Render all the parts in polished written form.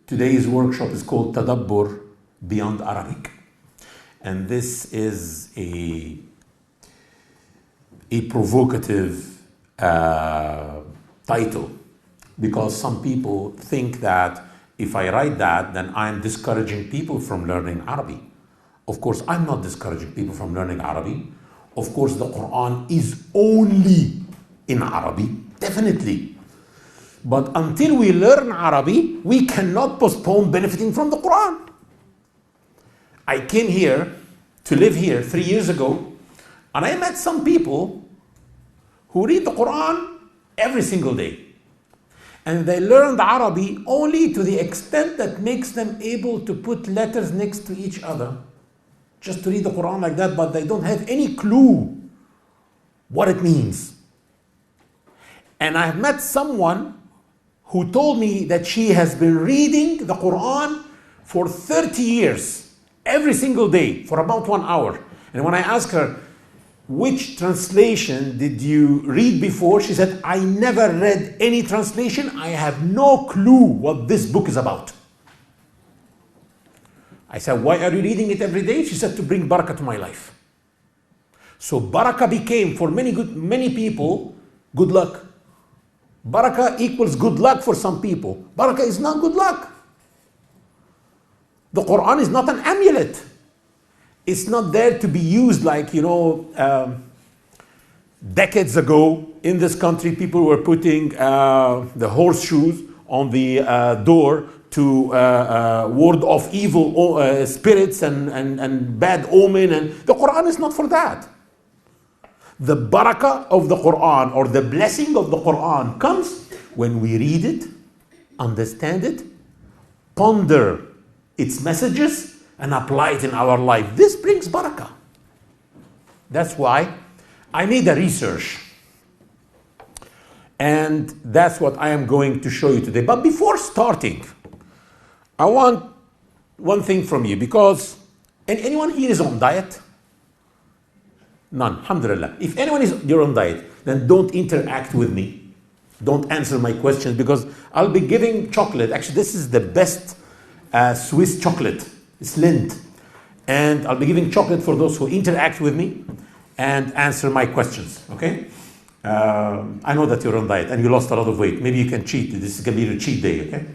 Today's workshop is called Tadabbur Beyond Arabic. And this is a provocative title, because some people think that if I write that, then I'm discouraging people from learning Arabic. Of course, I'm not discouraging people from learning Arabic. Of course, the Quran is only in Arabic, definitely. But until we learn Arabic, we cannot postpone benefiting from the Quran. I came here to live here 3 years ago, and I met some people who read the Quran every single day. And they learned Arabic only to the extent that makes them able to put letters next to each other, just to read the Quran like that, but they don't have any clue what it means. And I have met someone who told me that she has been reading the Quran for 30 years, every single day, for about 1 hour. And when I asked her, which translation did you read before? She said, I never read any translation. I have no clue what this book is about. I said, why are you reading it every day? She said, to bring barakah to my life. So barakah became, for many people, good luck. Barakah equals good luck for some people. Barakah is not good luck. The Quran is not an amulet. It's not there to be used like, decades ago in this country, people were putting the horseshoes on the door to ward off evil spirits and bad omen. And the Quran is not for that. The barakah of the Quran, or the blessing of the Quran, comes when we read it, understand it, ponder its messages, and apply it in our life. This brings barakah. That's why I made a research. And that's what I am going to show you today. But before starting, I want one thing from you, because anyone here is on diet? None, alhamdulillah. If anyone is on diet, then don't interact with me. Don't answer my questions, because I'll be giving chocolate. Actually, this is the best Swiss chocolate. It's Lind. And I'll be giving chocolate for those who interact with me and answer my questions, okay? I know that you're on diet and you lost a lot of weight. Maybe you can cheat. This is going to be your cheat day, okay?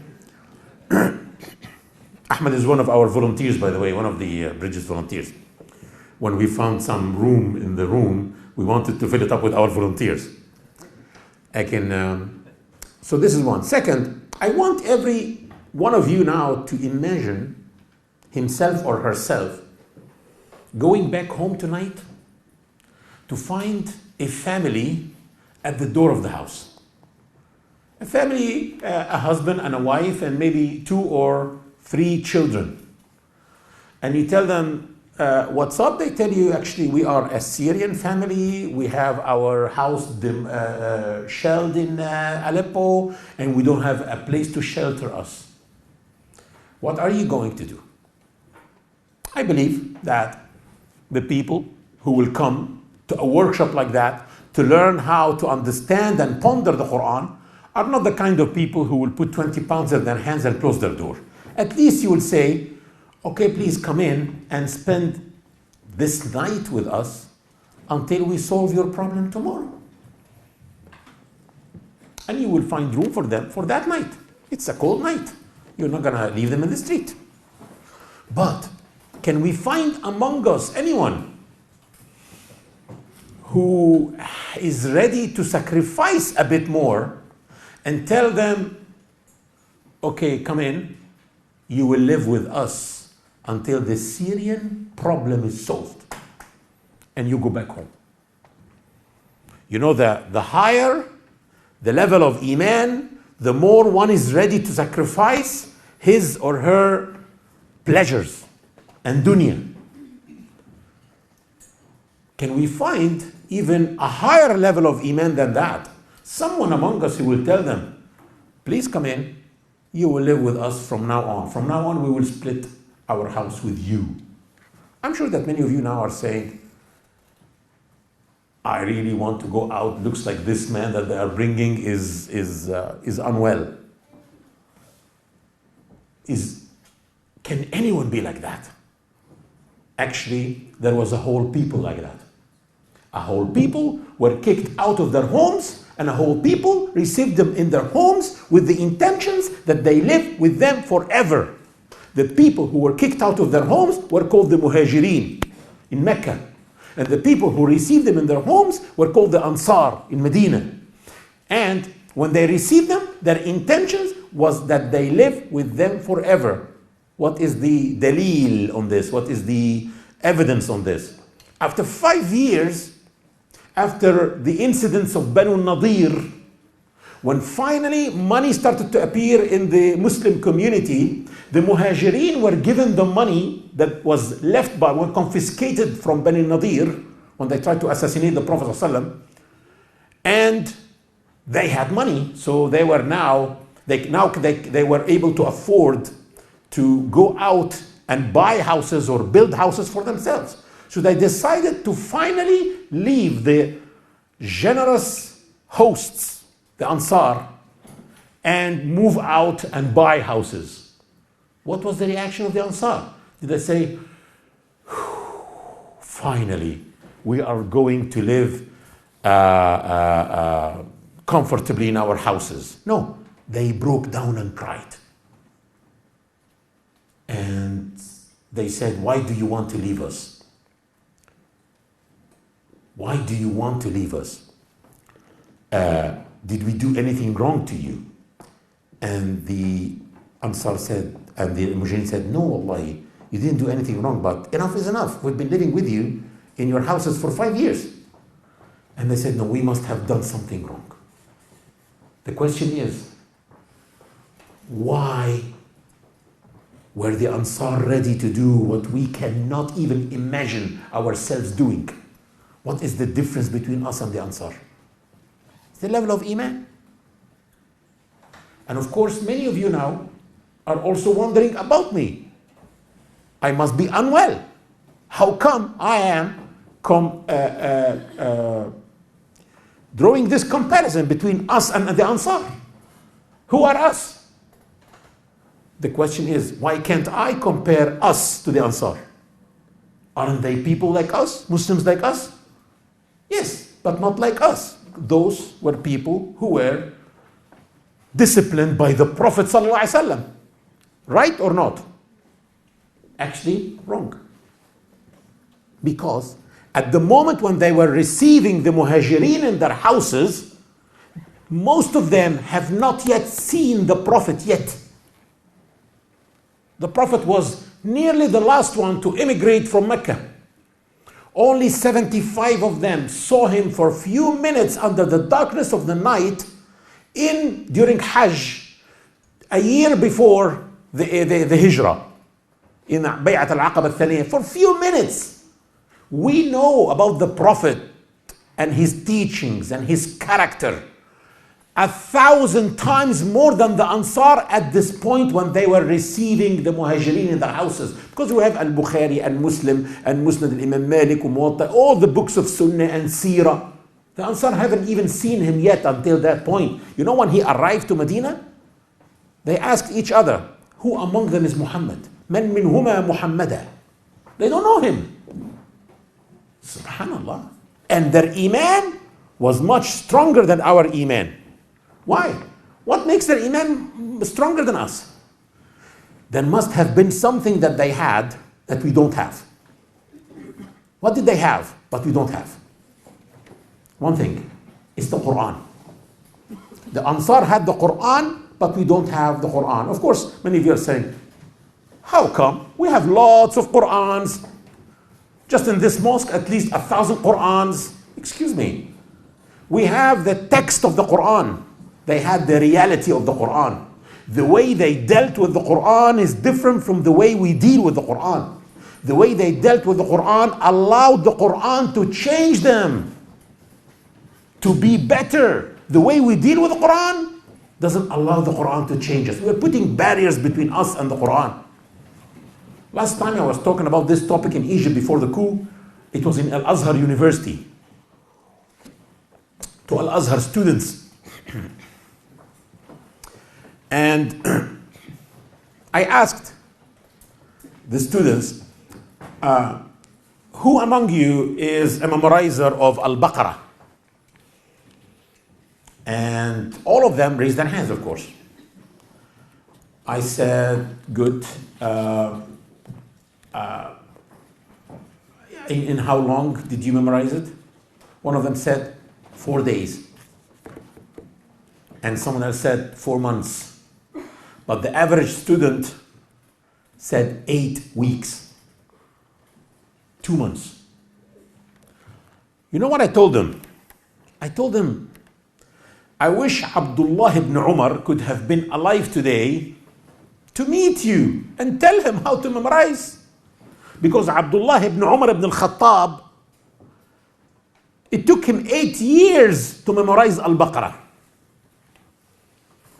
Ahmed is one of our volunteers, by the way, one of the Bridges volunteers. When we found some room in the room, we wanted to fill it up with our volunteers. So this is one. Second, I want every one of you now to imagine himself or herself going back home tonight to find a family at the door of the house. A family, a husband and a wife, and maybe 2 or 3 children. And you tell them, what's up? They tell you, actually, we are a Syrian family. We have our house shelled in Aleppo, and we don't have a place to shelter us. What are you going to do? I believe that the people who will come to a workshop like that to learn how to understand and ponder the Quran are not the kind of people who will put 20 pounds in their hands and close their door. At least you will say, okay, please come in and spend this night with us until we solve your problem tomorrow. And you will find room for them for that night. It's a cold night. You're not going to leave them in the street. But can we find among us anyone who is ready to sacrifice a bit more and tell them, okay, come in, you will live with us until the Syrian problem is solved, and you go back home. You know, the higher the level of Iman, the more one is ready to sacrifice his or her pleasures and dunya. Can we find even a higher level of Iman than that? Someone among us who will tell them, please come in, you will live with us from now on. From now on, we will split our house with you. I'm sure that many of you now are saying, I really want to go out. Looks like this man that they are bringing is unwell. can anyone be like that? Actually, there was a whole people like that. A whole people were kicked out of their homes, and a whole people received them in their homes with the intentions that they live with them forever. The people who were kicked out of their homes were called the Muhajirin in Mecca. And the people who received them in their homes were called the Ansar in Medina. And when they received them, their intentions was that they live with them forever. What is the dalil on this? What is the evidence on this? After 5 years, after the incidents of Banu Nadir, when finally money started to appear in the Muslim community, the Muhajirin were given the money that was left by, were confiscated from Banu Nadir when they tried to assassinate the Prophet ﷺ, and they had money, so they were they were able to afford to go out and buy houses or build houses for themselves. So they decided to finally leave the generous hosts, the Ansar, and move out and buy houses. What was the reaction of the Ansar? Did they say, finally, we are going to live comfortably in our houses? No, they broke down and cried. And they said, why do you want to leave us? Why do you want to leave us? Did we do anything wrong to you? And the Ansar said, and the Muhajirin said, no, wallahi, you didn't do anything wrong, but enough is enough. We've been living with you in your houses for 5 years. And they said, no, we must have done something wrong. The question is, why were the Ansar ready to do what we cannot even imagine ourselves doing? What is the difference between us and the Ansar? It's the level of Iman. And of course, many of you now are also wondering about me. I must be unwell. How come I am drawing this comparison between us and the Ansar? Who are us? The question is, why can't I compare us to the Ansar? Aren't they people like us, Muslims like us? Yes, but not like us. Those were people who were disciplined by the Prophet ﷺ. Right or not? Actually, wrong. Because at the moment when they were receiving the Muhajirin in their houses, most of them have not yet seen the Prophet yet. The Prophet was nearly the last one to immigrate from Mecca. Only 75 of them saw him for a few minutes under the darkness of the night during Hajj, a year before the Hijrah, in Bay'at al-Aqaba al-Thaniyah, for a few minutes. We know about the Prophet and his teachings and his character 1,000 times more than the Ansar at this point when they were receiving the Muhajirin in their houses. Because we have Al-Bukhari and Muslim and Musnad al-Imam Malik and Muwatta, all the books of Sunnah and Seerah. The Ansar haven't even seen him yet until that point. You know, when he arrived to Medina, they asked each other, who among them is Muhammad? Man minhuma Muhammada. They don't know him. Subhanallah. And their Iman was much stronger than our Iman. Why? What makes their Iman stronger than us? There must have been something that they had that we don't have. What did they have but we don't have? One thing is the Quran. The Ansar had the Quran, but we don't have the Quran. Of course, many of you are saying, how come? We have lots of Qurans. Just in this mosque, at least 1,000 Qurans. Excuse me. We have the text of the Quran. They had the reality of the Quran. The way they dealt with the Quran is different from the way we deal with the Quran. The way they dealt with the Quran allowed the Quran to change them, to be better. The way we deal with the Quran doesn't allow the Quran to change us. We're putting barriers between us and the Quran. Last time I was talking about this topic in Egypt before the coup. It was in Al-Azhar University. To Al-Azhar students. And I asked the students, who among you is a memorizer of Al-Baqarah? And all of them raised their hands, of course. I said, good. In how long did you memorize it? One of them said 4 days. And someone else said 4 months. But the average student said 8 weeks. 2 months. You know what I told them? I told them, I wish Abdullah ibn Umar could have been alive today to meet you and tell him how to memorize. Because Abdullah ibn Umar ibn al-Khattab, it took him 8 years to memorize Al-Baqarah.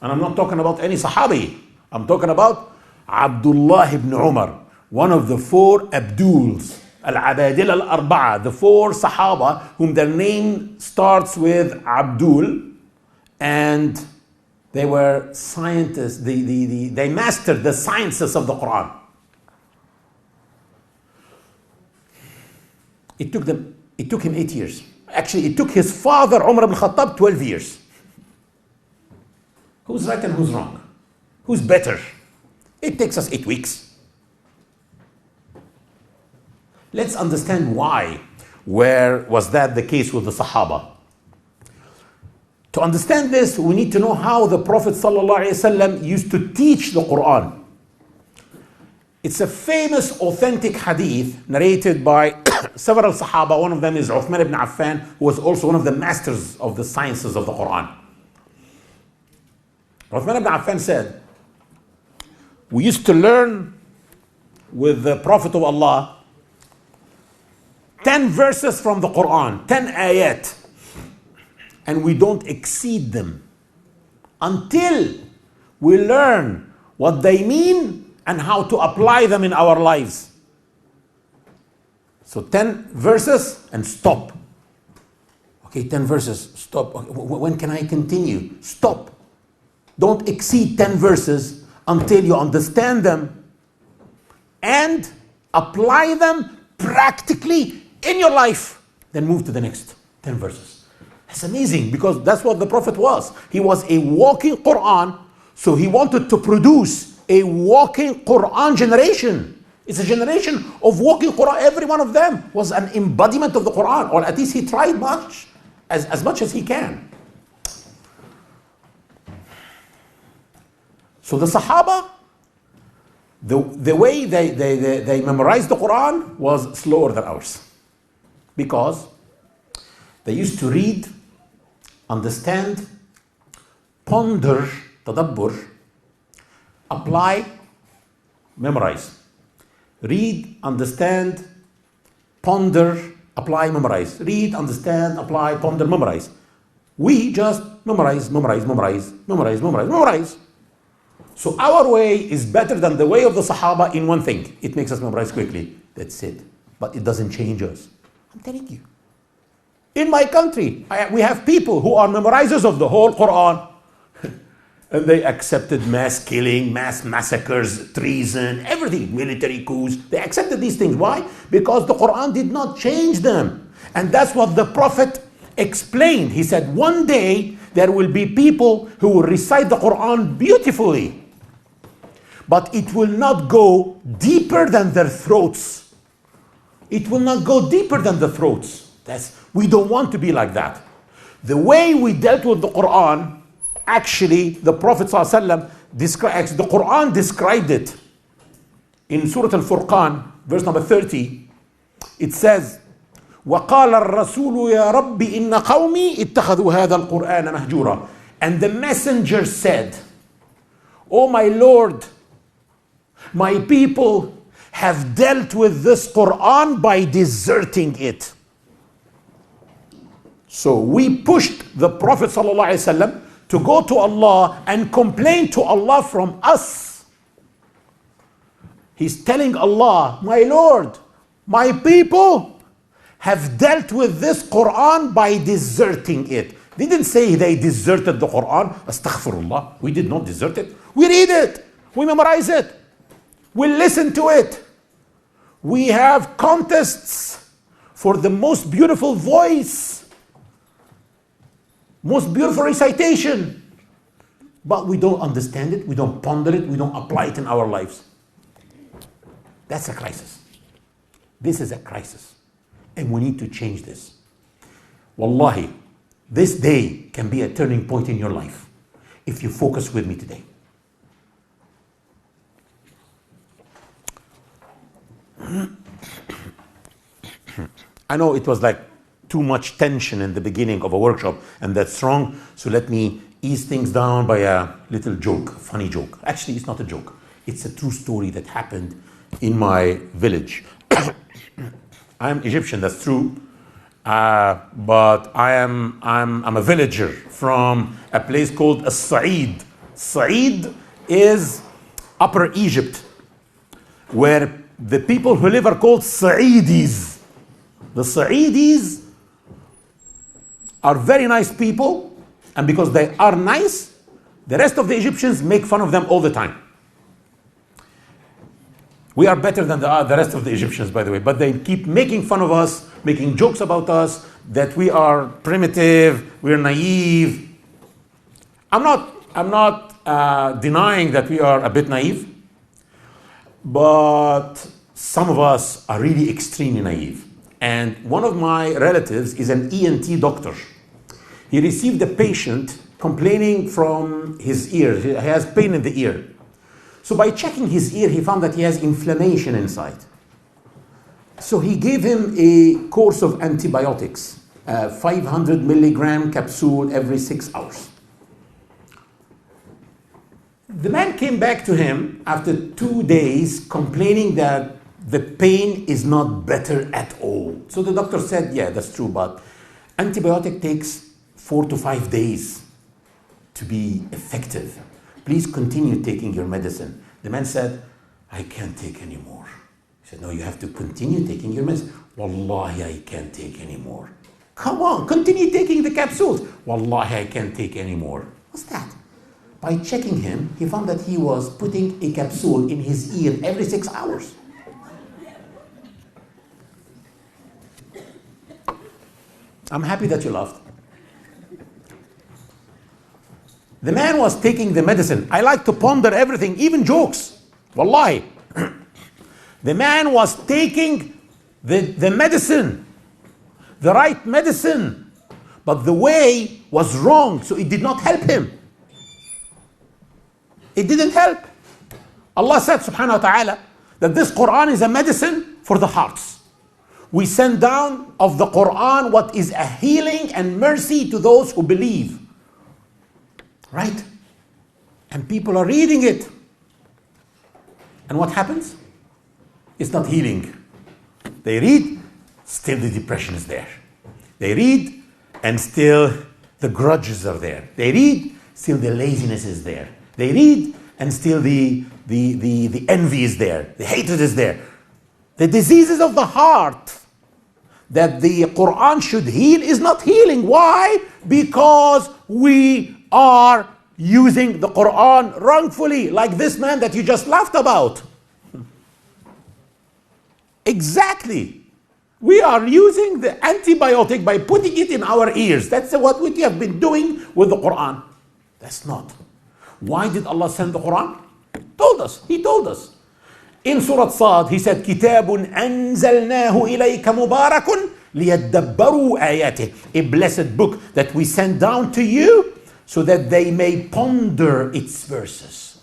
And I'm not talking about any Sahabi. I'm talking about Abdullah ibn Umar, one of the 4 Abduls, Al-Abadil al-Arba'a, the 4 Sahaba whom their name starts with Abdul, and they were scientists. They mastered the sciences of the Quran. It took him 8 years. Actually, it took his father, Umar ibn Khattab, 12 years. Who's right and who's wrong? Who's better? It takes us 8 weeks. Let's understand why. Where was that the case with the Sahaba? To understand this, we need to know how the Prophet ﷺ used to teach the Quran. It's a famous, authentic hadith narrated by several Sahaba. One of them is Uthman ibn Affan, who was also one of the masters of the sciences of the Quran. Uthman ibn Affan said, we used to learn with the Prophet of Allah 10 verses from the Quran, 10 ayat, and we don't exceed them until we learn what they mean and how to apply them in our lives. So 10 verses and stop. Okay, 10 verses, stop. When can I continue? Stop. Don't exceed 10 verses until you understand them and apply them practically in your life. Then move to the next 10 verses. That's amazing, because that's what the Prophet was. He was a walking Quran, so he wanted to produce a walking Quran generation. It's a generation of walking Quran. Every one of them was an embodiment of the Quran, or at least he tried as much as he can. So the Sahaba, the way they memorized the Quran was slower than ours, because they used to read, understand, ponder, Tadabbur, apply, memorize. Read, understand, ponder, apply, memorize. Read, understand, apply, ponder, memorize. We just memorize. So our way is better than the way of the Sahaba in one thing. It makes us memorize quickly. That's it. But it doesn't change us. I'm telling you. In my country, we have people who are memorizers of the whole Quran. And they accepted mass killing, mass massacres, treason, everything, military coups. They accepted these things. Why? Because the Quran did not change them. And that's what the Prophet explained. He said, one day there will be people who will recite the Quran beautifully, but it will not go deeper than their throats. It will not go deeper than the throats. We don't want to be like that. The way we dealt with the Quran, actually, the Prophet ﷺ described, the Quran described it in Surah Al-Furqan, verse number 30. It says, وَقَالَ الرَّسُولُ يَا رَبِّ إِنَّ قَوْمِي اتَّخَذُوا هَذَا الْقُرْآنَ مَهْجُورًا. And the messenger said, "Oh my Lord, my people have dealt with this Quran by deserting it." So we pushed the Prophet ﷺ to go to Allah and complain to Allah from us. He's telling Allah, my Lord, my people have dealt with this Quran by deserting it. They didn't say they deserted the Quran. Astaghfirullah. We did not desert it. We read it. We memorize it. will listen to it. We have contests for the most beautiful voice, most beautiful recitation. But we don't understand it, we don't ponder it, we don't apply it in our lives. That's a crisis. This is a crisis. And we need to change this. Wallahi, this day can be a turning point in your life if you focus with me today. I know it was like too much tension in the beginning of a workshop, and that's wrong. So let me ease things down by a little joke, funny joke. Actually, it's not a joke. It's a true story that happened in my village. I'm Egyptian, that's true. But I'm a villager from a place called s.a.w. s.a.w is Upper Egypt, where the people who live are called Sa'idis. The Sa'idis are very nice people, and because they are nice, the rest of the Egyptians make fun of them all the time. We are better than the rest of the Egyptians, by the way, but they keep making fun of us, making jokes about us, that we are primitive, we're naive. I'm not denying that we are a bit naive, but some of us are really extremely naive. And one of my relatives is an ENT doctor. He received a patient complaining from his ear. He has pain in the ear. So by checking his ear, he found that he has inflammation inside. So he gave him a course of antibiotics, 500 milligram capsule every 6 hours. The man came back to him after 2 days complaining that the pain is not better at all. So the doctor said, yeah, that's true, but antibiotic takes 4 to 5 days to be effective. Please continue taking your medicine. The man said, I can't take any more. He said, no, you have to continue taking your medicine. Wallahi, I can't take any more. Come on, continue taking the capsules. Wallahi, I can't take any more. What's that? By checking him, he found that he was putting a capsule in his ear every 6 hours. I'm happy that you laughed. The man was taking the medicine. I like to ponder everything, even jokes. Wallahi. The man was taking the medicine, the right medicine, but the way was wrong, so it did not help him. It didn't help. Allah said, subhanahu wa ta'ala, that this Quran is a medicine for the hearts. We send down of the Quran what is a healing and mercy to those who believe. Right? And people are reading it. And what happens? It's not healing. They read, still the depression is there. They read, and still the grudges are there. They read, still the laziness is there. They read, and still the envy is there. The hatred is there. The diseases of the heart that the Quran should heal is not healing. Why? Because we are using the Quran wrongfully, like this man that you just laughed about. Exactly. We are using the antibiotic by putting it in our ears. That's what we have been doing with the Quran. That's not. Why did Allah send the Quran? Told us. He told us. In Surah Sad, He said, كِتَابٌ أَنزَلْنَاهُ إِلَيْكَ مُبَارَكٌ لِيَدَّبَّرُوا آيَاتِهِ. A blessed book that we send down to you so that they may ponder its verses.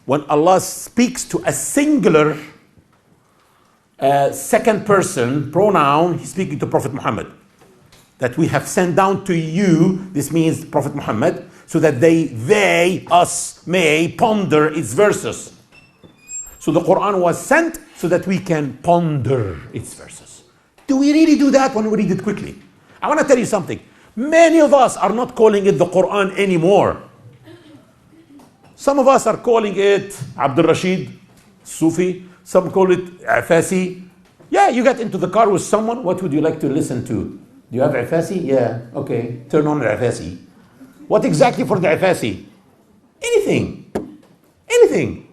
When Allah speaks to a singular second person pronoun, He's speaking to Prophet Muhammad. That we have sent down to you, this means Prophet Muhammad, so that us may ponder its verses. So the Quran was sent so that we can ponder its verses. Do we really do that when we read it quickly? I want to tell you something. Many of us are not calling it the Quran anymore. Some of us are calling it Abdul Rashid, Sufi. Some call it Afasi. Yeah, you get into the car with someone. What would you like to listen to? Do you have Afasi? Yeah, okay. Turn on the Afasi. What exactly for the Afasi? Anything. Anything.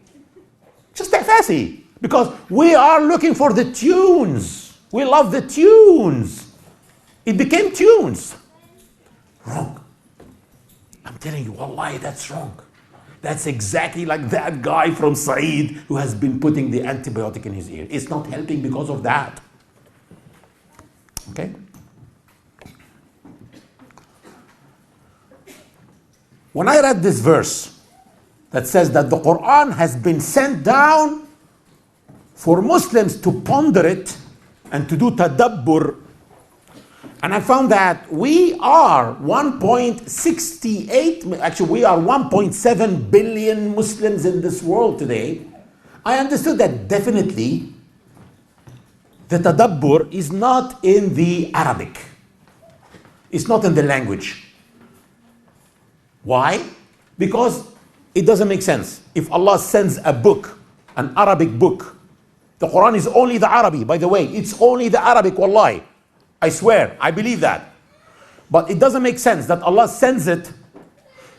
Just tafasi. Because we are looking for the tunes. We love the tunes. It became tunes. Wrong. I'm telling you, wallahi, that's wrong. That's exactly like that guy from Saeed who has been putting the antibiotic in his ear. It's not helping because of that. Okay? When I read this verse that says that the Quran has been sent down for Muslims to ponder it and to do tadabbur, and I found that we are 1.68, actually we are 1.7 billion Muslims in this world today. I understood that definitely the tadabbur is not in the Arabic. It's not in the language. Why? Because it doesn't make sense. If Allah sends a book, an Arabic book, the Quran is only the Arabic, by the way. It's only the Arabic, wallahi. I swear, I believe that. But it doesn't make sense that Allah sends it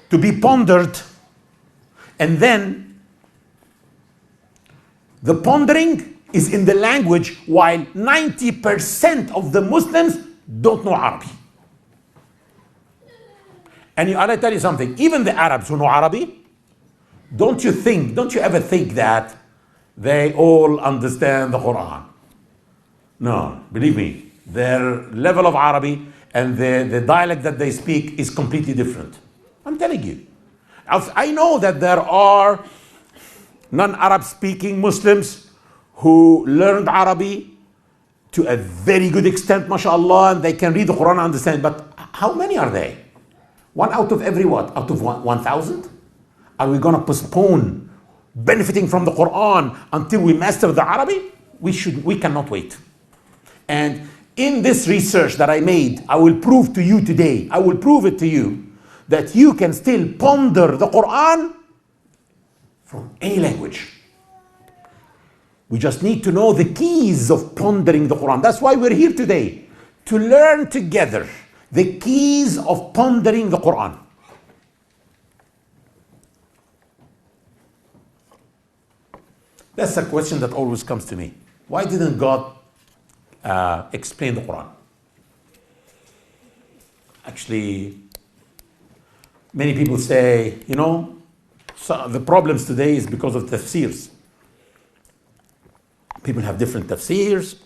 to be pondered, and then the pondering is in the language while 90% of the Muslims don't know Arabic. And I tell you something, even the Arabs who know Arabic, don't you ever think that they all understand the Quran? No, believe me. Their level of Arabic and the dialect that they speak is completely different. I'm telling you. I know that there are non-Arab speaking Muslims who learned Arabic to a very good extent, mashallah, and they can read the Quran and understand. But how many are they? One out of every what? Out of 1,000? Are we going to postpone benefiting from the Quran until we master the Arabic? We cannot wait. And in this research that I made, I will prove to you today, I will prove it to you, that you can still ponder the Quran from any language. We just need to know the keys of pondering the Quran. That's why we're here today, to learn together the keys of pondering the Quran. That's a question that always comes to me. Why didn't God explain the Quran? Actually, many people say, the problems today is because of tafsirs. People have different tafsirs.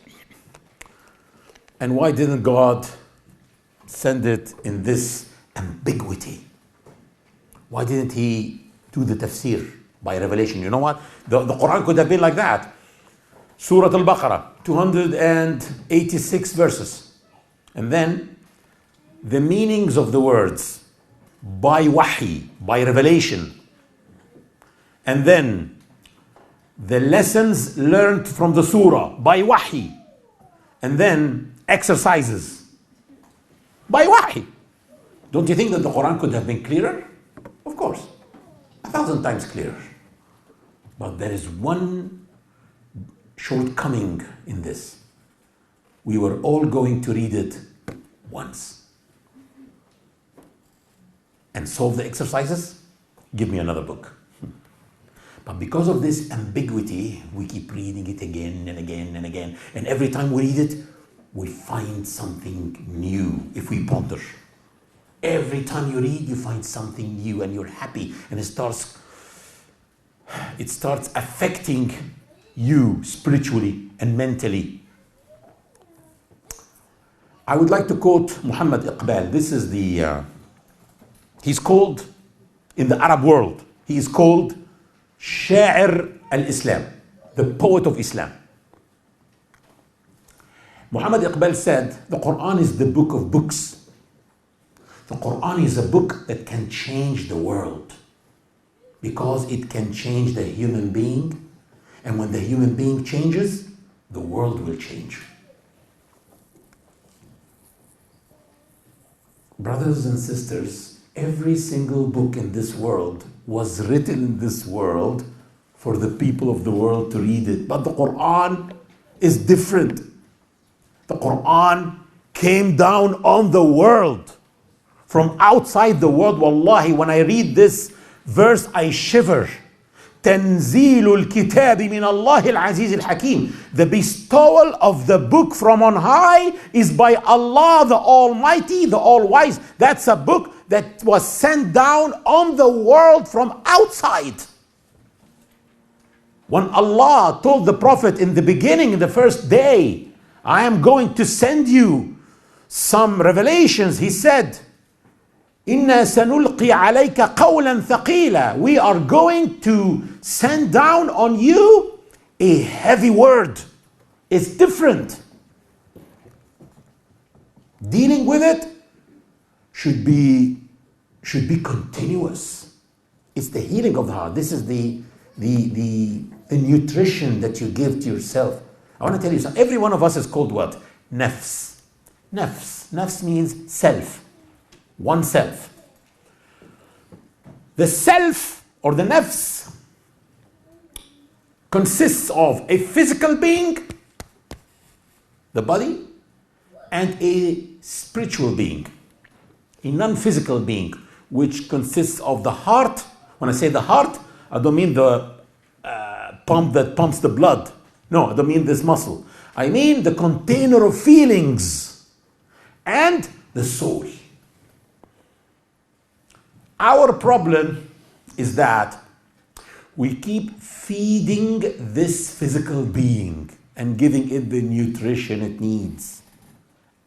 And why didn't God send it in this ambiguity? Why didn't he do the tafsir by revelation? You know what? The Quran could have been like that. Surah Al-Baqarah, 286 verses. And then the meanings of the words by wahi, by revelation. And then the lessons learned from the surah by wahi. And then exercises by wahi. Don't you think that the Quran could have been clearer? Of course, 1,000 times clearer. But there is one shortcoming in this. We were all going to read it once and solve the exercises. Give me another book. But because of this ambiguity, we keep reading it again and again and again. And every time we read it, we find something new if we ponder. Every time you read, you find something new and you're happy. And it starts affecting you spiritually and mentally. I would like to quote Muhammad Iqbal. This is he's called, in the Arab world, he is called Sha'ir al-Islam, the poet of Islam. Muhammad Iqbal said, the Quran is the book of books. The Quran is a book that can change the world because it can change the human being. And when the human being changes, the world will change. Brothers and sisters, every single book in this world was written in this world for the people of the world to read it. But the Quran is different. The Quran came down on the world. From outside the world, wallahi, when I read this verse, I shiver. تنزيل الكتاب من الله العزيز الحكيم. The bestowal of the book from on high is by Allah the Almighty, the All-Wise. That's a book that was sent down on the world from outside. When Allah told the Prophet in the beginning, in the first day, I am going to send you some revelations, he said, إِنَّا سَنُلْقِي عَلَيْكَ قَوْلًا ثَقِيلًا. We are going to send down on you a heavy word. It's different. Dealing with it should be continuous. It's the healing of the heart. This is the nutrition that you give to yourself. I want to tell you something. Every one of us is called what? Nafs. Nafs. Nafs means self. Oneself. The self or the nafs consists of a physical being, the body, and a spiritual being, a non-physical being, which consists of the heart. When I say the heart, I don't mean the pump that pumps the blood. No, I don't mean this muscle. I mean the container of feelings and the soul. Our problem is that we keep feeding this physical being and giving it the nutrition it needs,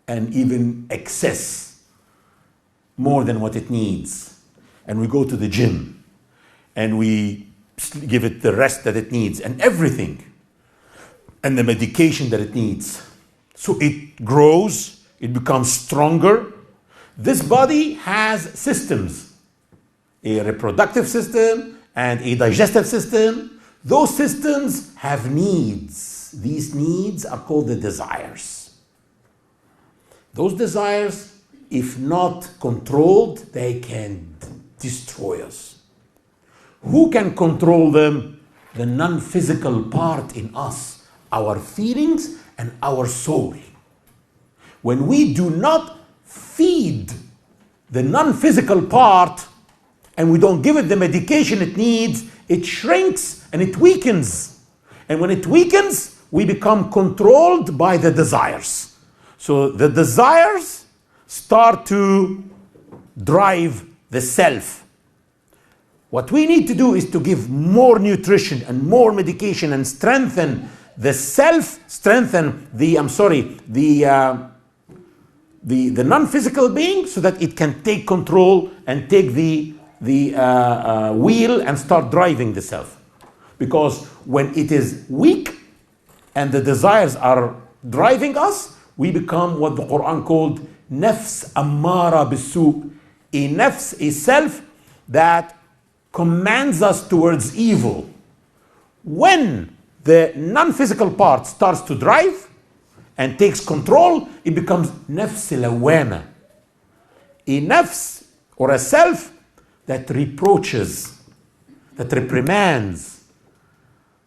and even excess, more than what it needs. And we go to the gym and we give it the rest that it needs and everything, and the medication that it needs. So it grows, it becomes stronger. This body has systems, a reproductive system and a digestive system. Those systems have needs. These needs are called the desires. Those desires, if not controlled, they can destroy us. Who can control them? The non-physical part in us, our feelings and our soul. When we do not feed the non-physical part and we don't give it the medication it needs, it shrinks and it weakens. And when it weakens, we become controlled by the desires. So the desires start to drive the self. What we need to do is to give more nutrition and more medication and strengthen the self, strengthen the non-physical being, so that it can take control and take the wheel and start driving the self. Because when it is weak and the desires are driving us, we become what the Quran called nafs ammara bisu, a nafs, a self that commands us towards evil. When the non-physical part starts to drive and takes control, it becomes nafs lawama, a nafs or a self that reproaches, that reprimands.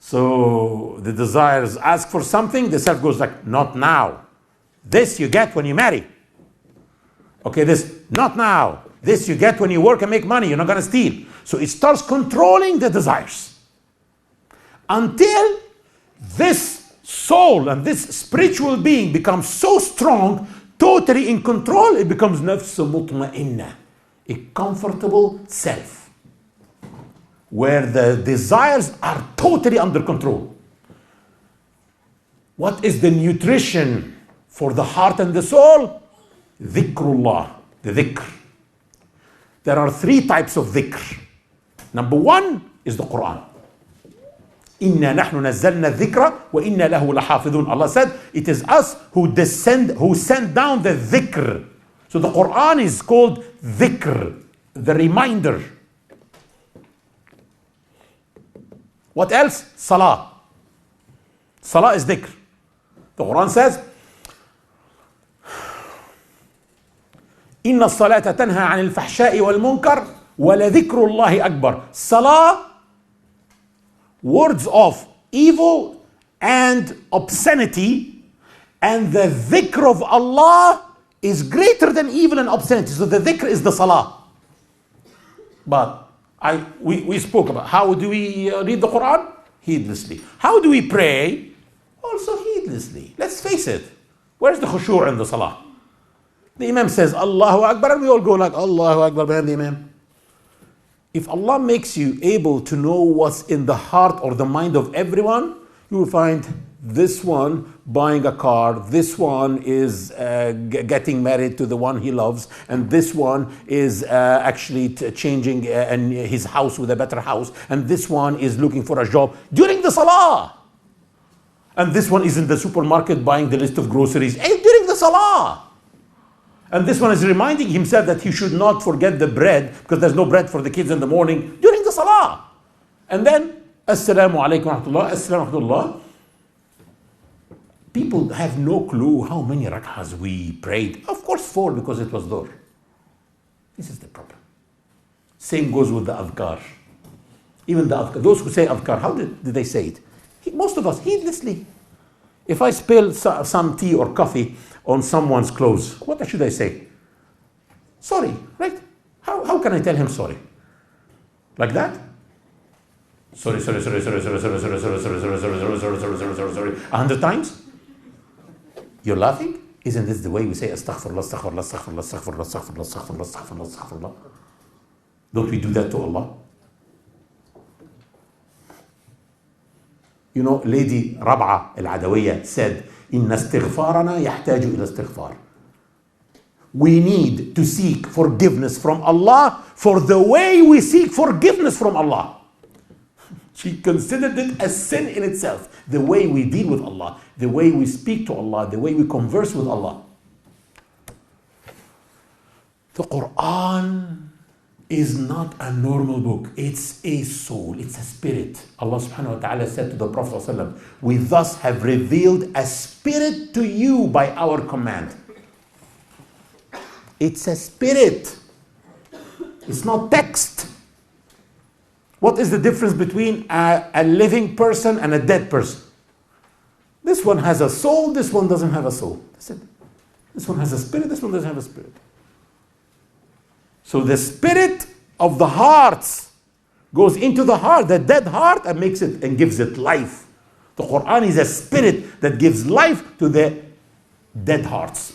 So the desires ask for something, the self goes like, not now. This you get when you marry. Okay, this, not now. This you get when you work and make money, you're not going to steal. So it starts controlling the desires. Until this soul and this spiritual being becomes so strong, totally in control, it becomes nafs mutma'inna, a comfortable self, where the desires are totally under control. What is the nutrition for the heart and the soul? Dhikrullah, the dhikr. There are 3 types of dhikr. Number 1 is the Quran. Inna nahnu nazzalna dhikra wa inna lahu lahafidhun. Allah said, it is us who send down the dhikr. So the Quran is called dhikr, the reminder. What else? Salah. Salah is dhikr. The Quran says, Inna as-salata tanha 'anil fahsha'i wal munkar wa la dhikrullahi akbar. Salah, words of evil and obscenity, and the dhikr of Allah is greater than evil and obscenity. So the dhikr is the salah. But We spoke about how do we read the Quran? Heedlessly. How do we pray? Also heedlessly. Let's face it. Where's the khushu' in the salah? The Imam says Allahu Akbar and we all go like Allahu Akbar behind the Imam. If Allah makes you able to know what's in the heart or the mind of everyone, you will find this one buying a car, this one is getting married to the one he loves, and this one is actually changing his house with a better house, and this one is looking for a job during the salah. And this one is in the supermarket buying the list of groceries during the salah. And this one is reminding himself that he should not forget the bread because there's no bread for the kids in the morning during the salah. And then, As-salamu alaykum wa rahmatullah, As-salamu wa rahmatullah. People have no clue how many rak'ahs we prayed. Of course 4 because it was dhuhr. This is the problem. Same goes with the adhkar. Even the adhkar. Those who say adhkar, how did they say it? Most of us, heedlessly. If I spill some tea or coffee on someone's clothes, what should I say? Sorry, right? How can I tell him sorry? Like that? Sorry, 100 times? You're laughing? Isn't this the way we say astaghfirullah, astaghfirullah, astaghfirullah, astaghfirullah, astaghfirullah, astaghfirullah, astaghfirullah, astaghfirullah? Don't we do that to Allah? You know, Lady Rab'a al-Adawiyya said, Inna istighfarana yahtaju ila istighfar. We need to seek forgiveness from Allah for the way we seek forgiveness from Allah. She considered it as sin in itself. The way we deal with Allah, the way we speak to Allah, the way we converse with Allah. The Quran is not a normal book. It's a soul. It's a spirit. Allah subhanahu wa ta'ala said to the Prophet ﷺ, we thus have revealed a spirit to you by our command. It's a spirit. It's not text. What is the difference between a living person and a dead person? This one has a soul, this one doesn't have a soul. That's it. This one has a spirit, this one doesn't have a spirit. So the spirit of the hearts goes into the heart, the dead heart, and makes it and gives it life. The Quran is a spirit that gives life to the dead hearts.